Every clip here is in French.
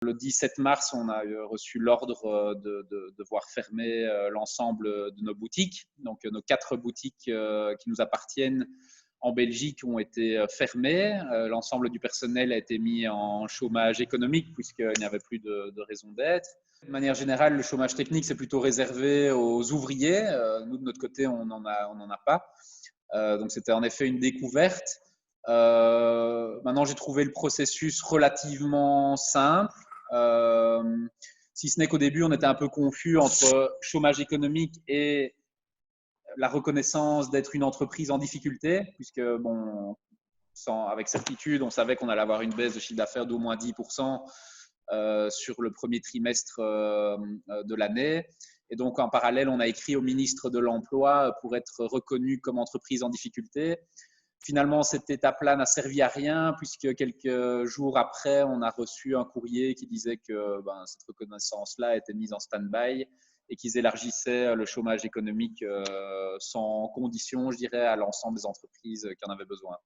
Le 17 mars, on a reçu l'ordre de devoir fermer l'ensemble de nos boutiques. Donc, nos 4 boutiques qui nous appartiennent en Belgique ont été fermées. L'ensemble du personnel a été mis en chômage économique puisqu'il n'y avait plus de raison d'être. De manière générale, le chômage technique, c'est plutôt réservé aux ouvriers. Nous, de notre côté, on n'en a pas. Donc, c'était en effet une découverte. Maintenant, j'ai trouvé le processus relativement simple. Si ce n'est qu'au début, on était un peu confus entre chômage économique et la reconnaissance d'être une entreprise en difficulté, puisque, bon, avec certitude, on savait qu'on allait avoir une baisse de chiffre d'affaires d'au moins 10% sur le premier trimestre de l'année. Et donc, en parallèle, on a écrit au ministre de l'Emploi pour être reconnu comme entreprise en difficulté. Finalement, cette étape-là n'a servi à rien puisque quelques jours après, on a reçu un courrier qui disait que cette reconnaissance-là était mise en stand-by et qu'ils élargissaient le chômage économique sans condition, je dirais, à l'ensemble des entreprises qui en avaient besoin.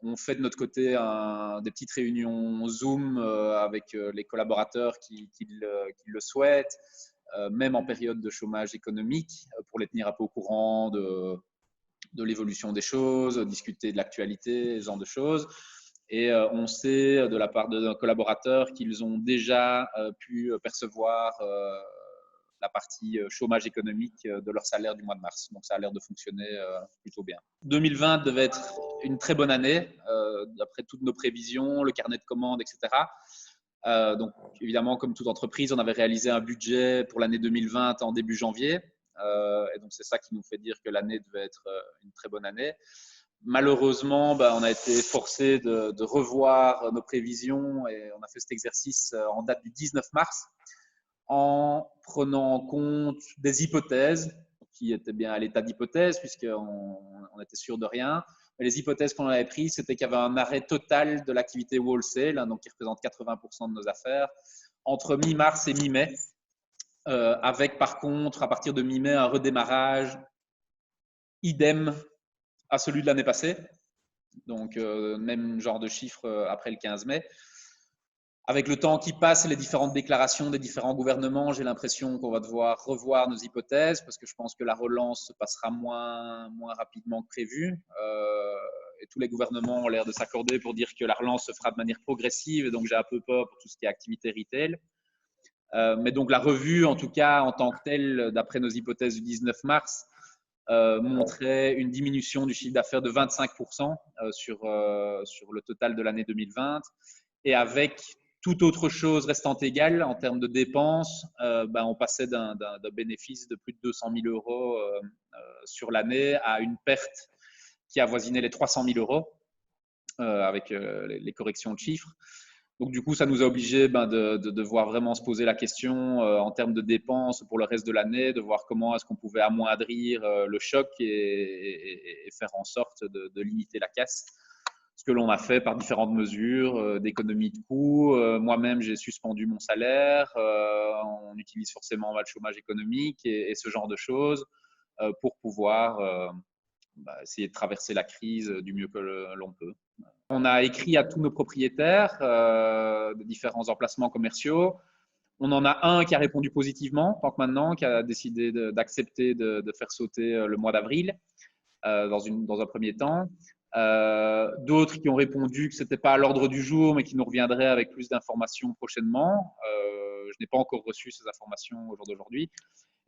On fait de notre côté des petites réunions Zoom avec les collaborateurs qui le souhaitent, même en période de chômage économique, pour les tenir un peu au courant de l'évolution des choses, discuter de l'actualité, ce genre de choses. Et on sait de la part de nos collaborateurs qu'ils ont déjà pu percevoir la partie chômage économique de leur salaire du mois de mars. Donc, ça a l'air de fonctionner plutôt bien. 2020 devait être une très bonne année, d'après toutes nos prévisions, le carnet de commandes, etc. Donc, évidemment, comme toute entreprise, on avait réalisé un budget pour l'année 2020 en début janvier. Et donc, c'est ça qui nous fait dire que l'année devait être une très bonne année. Malheureusement, on a été forcé de revoir nos prévisions et on a fait cet exercice en date du 19 mars en prenant en compte des hypothèses qui étaient bien à l'état d'hypothèse puisqu'on était sûr de rien. Mais les hypothèses qu'on avait prises, c'était qu'il y avait un arrêt total de l'activité wholesale, donc qui représente 80% de nos affaires, entre mi-mars et mi-mai, avec par contre, à partir de mi-mai, un redémarrage idem à celui de l'année passée. Donc, même genre de chiffre après le 15 mai. Avec le temps qui passe et les différentes déclarations des différents gouvernements, j'ai l'impression qu'on va devoir revoir nos hypothèses parce que je pense que la relance se passera moins rapidement que prévu. Et tous les gouvernements ont l'air de s'accorder pour dire que la relance se fera de manière progressive. Et donc, j'ai un peu peur pour tout ce qui est activité retail. Mais donc, la revue, en tout cas, en tant que telle, d'après nos hypothèses du 19 mars, montrait une diminution du chiffre d'affaires de 25% sur le total de l'année 2020. Et avec toute autre chose restant égale en termes de dépenses, on passait d'un bénéfice de plus de 200 000 euros sur l'année à une perte qui avoisinait les 300 000 euros avec les corrections de chiffres. Donc, du coup, ça nous a obligés de devoir vraiment se poser la question en termes de dépenses pour le reste de l'année, de voir comment est-ce qu'on pouvait amoindrir le choc et faire en sorte de limiter la casse. Ce que l'on a fait par différentes mesures d'économie de coûts. Moi-même, j'ai suspendu mon salaire. On utilise forcément le chômage économique et ce genre de choses pour pouvoir essayer de traverser la crise du mieux que l'on peut. On a écrit à tous nos propriétaires de différents emplacements commerciaux. On en a un qui a répondu positivement, tant que maintenant, qui a décidé d'accepter de faire sauter le mois d'avril dans un premier temps. D'autres qui ont répondu que ce n'était pas à l'ordre du jour, mais qui nous reviendraient avec plus d'informations prochainement. Je n'ai pas encore reçu ces informations au jour d'aujourd'hui.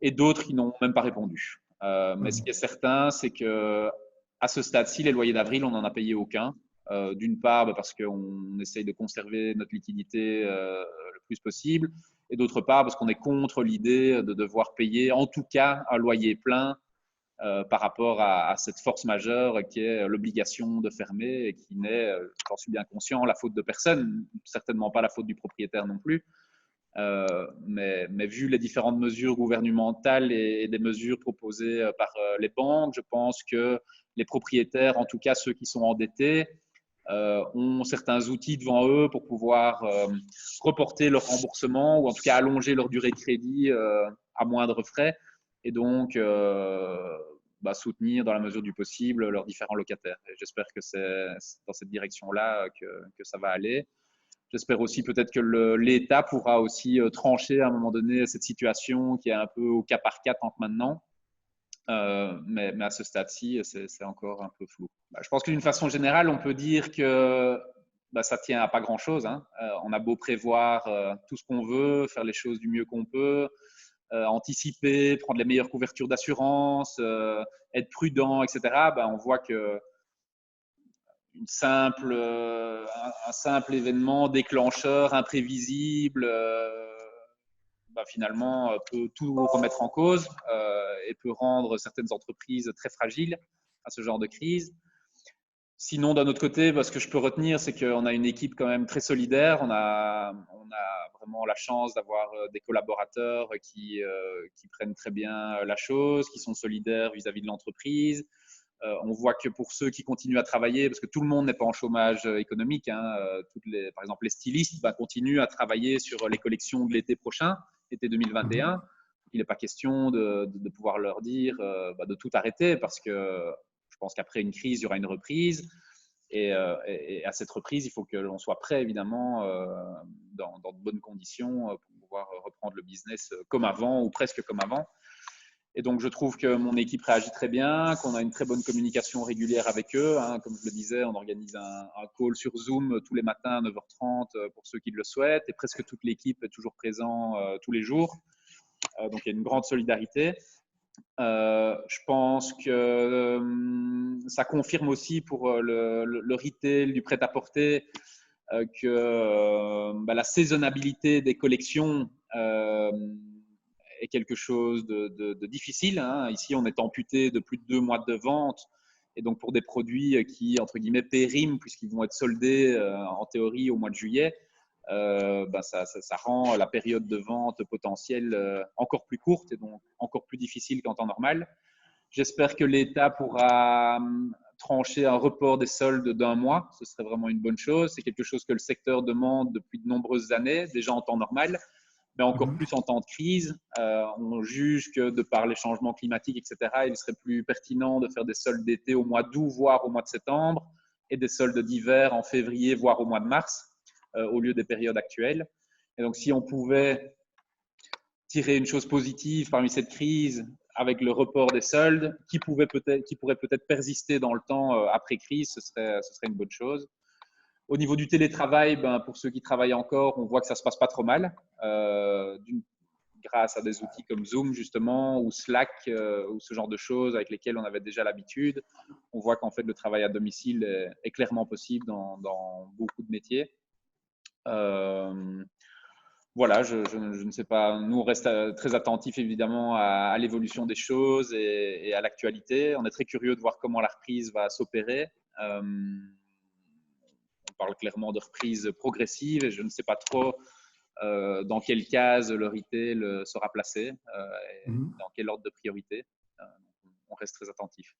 Et d'autres qui n'ont même pas répondu. Mais ce qui est certain, c'est que à ce stade-ci, les loyers d'avril, on n'en a payé aucun. D'une part, parce qu'on essaye de conserver notre liquidité le plus possible, et d'autre part, parce qu'on est contre l'idée de devoir payer, en tout cas, un loyer plein par rapport à cette force majeure qui est l'obligation de fermer et qui n'est, j'en suis bien conscient, la faute de personne, certainement pas la faute du propriétaire non plus. Mais vu les différentes mesures gouvernementales et des mesures proposées par les banques, je pense que les propriétaires, en tout cas ceux qui sont endettés, ont certains outils devant eux pour pouvoir reporter leur remboursement ou en tout cas allonger leur durée de crédit à moindre frais et donc soutenir dans la mesure du possible leurs différents locataires. Et j'espère que c'est dans cette direction-là que ça va aller. J'espère aussi peut-être que l'État pourra aussi trancher à un moment donné cette situation qui est un peu au cas par cas tant que maintenant. Mais à ce stade-ci, c'est encore un peu flou. Je pense que d'une façon générale, on peut dire que ça tient à pas grand-chose. Hein. On a beau prévoir tout ce qu'on veut, faire les choses du mieux qu'on peut, anticiper, prendre les meilleures couvertures d'assurance, être prudent, etc. On voit que un simple événement déclencheur, imprévisible, finalement peut tout remettre en cause et peut rendre certaines entreprises très fragiles à ce genre de crise. Sinon, d'un autre côté, ce que je peux retenir, c'est qu'on a une équipe quand même très solidaire. On a vraiment la chance d'avoir des collaborateurs qui prennent très bien la chose, qui sont solidaires vis-à-vis de l'entreprise. On voit que pour ceux qui continuent à travailler, parce que tout le monde n'est pas en chômage économique, hein, par exemple les stylistes continuent à travailler sur les collections de l'été prochain, été 2021. Il n'est pas question de pouvoir leur dire de tout arrêter parce que je pense qu'après une crise, il y aura une reprise. Et à cette reprise, il faut que l'on soit prêt, évidemment, dans de bonnes conditions pour pouvoir reprendre le business comme avant ou presque comme avant. Et donc, je trouve que mon équipe réagit très bien, qu'on a une très bonne communication régulière avec eux. Hein. Comme je le disais, on organise un call sur Zoom tous les matins à 9h30 pour ceux qui le souhaitent. Et presque toute l'équipe est toujours présente tous les jours. Donc, il y a une grande solidarité. Je pense que ça confirme aussi pour le retail du prêt-à-porter que la saisonnabilité des collections est quelque chose de difficile. Hein. Ici, on est amputé de plus de 2 mois de vente. Et donc, pour des produits qui, entre guillemets, périment, puisqu'ils vont être soldés en théorie au mois de juillet, ça rend la période de vente potentielle encore plus courte et donc encore plus difficile qu'en temps normal. J'espère que l'État pourra trancher un report des soldes d'1 mois. Ce serait vraiment une bonne chose. C'est quelque chose que le secteur demande depuis de nombreuses années, déjà en temps normal, mais encore plus en temps de crise. On juge que de par les changements climatiques, etc., il serait plus pertinent de faire des soldes d'été au mois d'août, voire au mois de septembre, et des soldes d'hiver en février, voire au mois de mars, au lieu des périodes actuelles. Et donc, si on pouvait tirer une chose positive parmi cette crise avec le report des soldes, qui pourrait peut-être persister dans le temps après crise, ce serait une bonne chose. Au niveau du télétravail, pour ceux qui travaillent encore, on voit que ça ne se passe pas trop mal, grâce à des outils comme Zoom justement, ou Slack, ou ce genre de choses avec lesquelles on avait déjà l'habitude. On voit qu'en fait le travail à domicile est clairement possible dans beaucoup de métiers. Voilà, je ne sais pas. Nous, on reste très attentifs évidemment à l'évolution des choses et à l'actualité. On est très curieux de voir comment la reprise va s'opérer. On parle clairement de reprise progressive et je ne sais pas trop dans quelle case le retail sera placé et dans quel ordre de priorité. On reste très attentif.